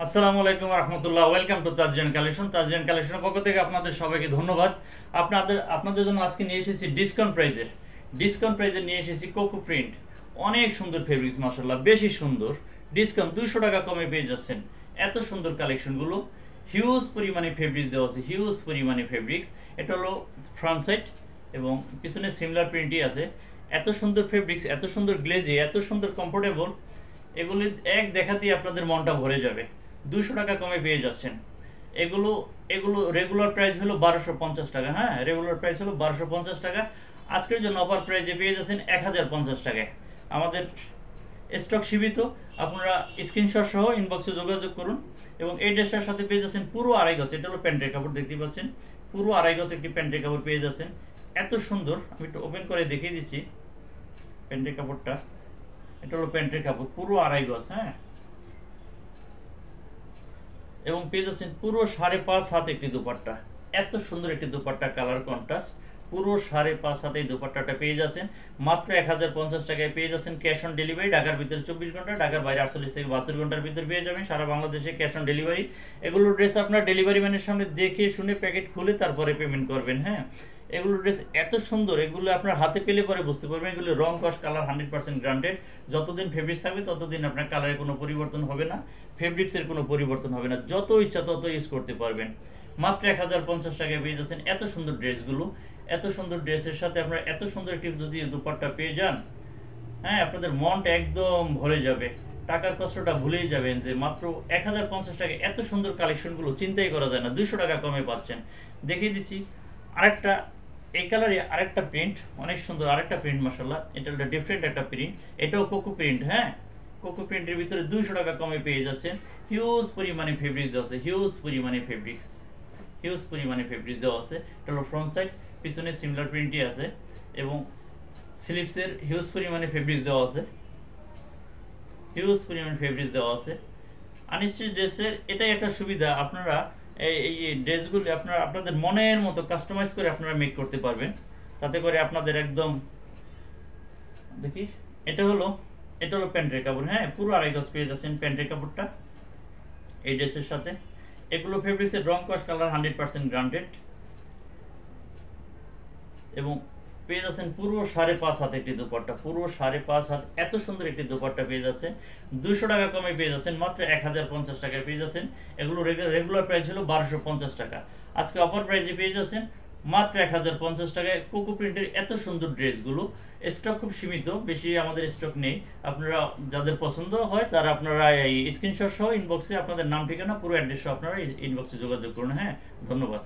আসসালামু আলাইকুম রহমতুল্লাহ। Welcome to Tazrian collection. Tazrian কালেকশনের পক্ষ থেকে আপনাদের সবাইকে ধন্যবাদ। আপনাদের জন্য আজকে নিয়ে এসেছি ডিসকাউন্ট প্রাইজে নিয়ে এসেছি কোকো প্রিন্ট। অনেক সুন্দর ফেব্রিক্স, মাশাআল্লাহ বেশি সুন্দর। ডিসকাউন্ট 200 টাকা কমে পেয়ে যাচ্ছেন। এত সুন্দর কালেকশনগুলো, হিউজ পরিমাণে ফেব্রিক্স দেওয়া আছে, হিউজ পরিমাণে ফেব্রিক্স। এটা হলো ফ্রন্ট সাইড এবং পিছনে সিমিলার প্রিন্টই আছে। এত সুন্দর ফেব্রিক্স, এত সুন্দর গ্লেজি, এত সুন্দর কমফোর্টেবল, এগুলি এক দেখাতেই আপনাদের মনটা ভরে যাবে। 200 টাকা কমে পেয়ে যাচ্ছেন। এগুলো এগুলো রেগুলার প্রাইস হলো 1250 টাকা। হ্যাঁ, রেগুলার প্রাইস হলো 1250 টাকা। আজকের জন্য অফার প্রাইসে পেয়ে যাচ্ছেন 1050 টাকায়। আমাদের স্টক সীমিত, আপনারা স্ক্রিনশট সহ ইনবক্সে যোগাযোগ করুন। এবং এই ড্রেসটার সাথে পেয়ে যাচ্ছেন পুরো আড়াই গজ, এটা হলো প্যান্টের কাপড়, দেখতে পাচ্ছেন পুরো আড়াই গজ একটি প্যান্টের কাপড় পেয়ে যাচ্ছেন। এত সুন্দর, আমি একটু ওপেন করে দেখিয়ে দিচ্ছি প্যান্টের কাপড়টা। এটা হলো প্যান্টের কাপড়, পুরো আড়াই গজ। হ্যাঁ, এবং পেয়ে যাচ্ছেন পুরো 5.5 হাত একটি দুপাট্টা। এত সুন্দর একটি দুপাট্টা, কালার কন্ট্রাস্ট, পুরো 5.5 হাতে এই দুপাট্টাটা পেয়ে যাচ্ছেন মাত্র 1050 টাকায়। পেয়ে যাচ্ছেন ক্যাশ অন ডেলিভারি, ঢাকার ভিতরে 24 ঘন্টা, ঢাকার বাইরে 48 থেকে 72 ঘন্টার ভিতরে পেয়ে যাবেন। সারা বাংলাদেশে ক্যাশ অন ডেলিভারি। এগুলো ড্রেস আপনার ডেলিভারি ম্যানের সামনে দেখে শুনে প্যাকেট খুলে তারপরে পেমেন্ট করবেন। হ্যাঁ, এগুলো ড্রেস এত সুন্দর, এগুলো আপনার হাতে পেলে পরে বুঝতে পারবেন এগুলো রং কস কালার 100% গ্রান্টেড। যতদিন ফেব্রিক্স থাকবে ততদিন আপনার কালারের কোনো পরিবর্তন হবে না, ফেব্রিক্সের কোনো পরিবর্তন হবে না, যত ইচ্ছা তত ইউজ করতে পারবেন। মাত্র 1050 টাকায় পেয়ে যাচ্ছেন এত সুন্দর ড্রেসগুলো। এত সুন্দর ড্রেসের সাথে আপনারা এত সুন্দর একটি যদি দুপাট্টা পেয়ে যান, হ্যাঁ, আপনাদের মনটা একদম ভরে যাবে। টাকার কষ্টটা ভুলেই যাবেন যে মাত্র 1050 টাকায় এত সুন্দর কালেকশনগুলো চিন্তাই করা যায় না। 200 টাকা কমে পাচ্ছেন। দেখিয়ে দিচ্ছি আরেকটা, এই কালারে আরেকটা প্রিন্ট, অনেক সুন্দর আরেকটা প্রিন্ট, মাশাআল্লাহ এটা একটা ডিফারেন্ট একটা প্রিন্ট। এটাও কোকো প্রিন্ট। হ্যাঁ, কোকো প্রিন্টের ভিতরে 200 টাকা কমে পেয়ে যাচ্ছেন। হিউজ পরিমাণে ফেব্রিক্স দেওয়া আছে, হিউজ পরিমাণে ফেব্রিক্স দেওয়া আছে। এটা হলো ফ্রন্ট সাইড, পিছনে সিমিলার প্রিন্টই আছে এবং স্লিপসের হিউজ পরিমাণে ফেব্রিক্স দেওয়া আছে। আনস্টিচ ড্রেসের এটাই একটা সুবিধা, আপনারা এই ড্রেসগুলি আপনাদের মনের মতো কাস্টমাইজ করে আপনারা মেক করতে পারবেন। তাতে করে আপনাদের একদম, দেখি এটা হলো প্যান্টের কাপড়। হ্যাঁ, পুরো আড়াই গজ পেয়ে যাচ্ছেন প্যান্টের কাপড়টা এই ড্রেসের সাথে। এগুলো ফেব্রিক্সের রং কস কালার 100% গ্রান্টেড এবং পেয়ে যাচ্ছেন পুরো 5.5 হাত একটি দুপাট্টা, পুরো 5.5 হাত এত সুন্দর একটি দুপাট্টা পেয়ে যাচ্ছেন। 200 টাকা কমে পেয়ে যাচ্ছেন মাত্র 1050 টাকায় পেয়ে যাচ্ছেন। এগুলো রেগুলার প্রাইস হলো 1250 টাকা। আজকে অফার প্রাইসে পেয়ে যাচ্ছেন মাত্র 1050 টাকায় কোকো প্রিন্টের এত সুন্দর ড্রেসগুলো। স্টক খুব সীমিত, বেশি আমাদের স্টক নেই। আপনারা যাদের পছন্দ হয় তারা আপনারা এই স্ক্রিনশট সহ ইনবক্সে আপনাদের নাম ঠিকানা পুরো অ্যাড্রেস সহ আপনারা ইনবক্সে যোগাযোগ করুন। হ্যাঁ, ধন্যবাদ।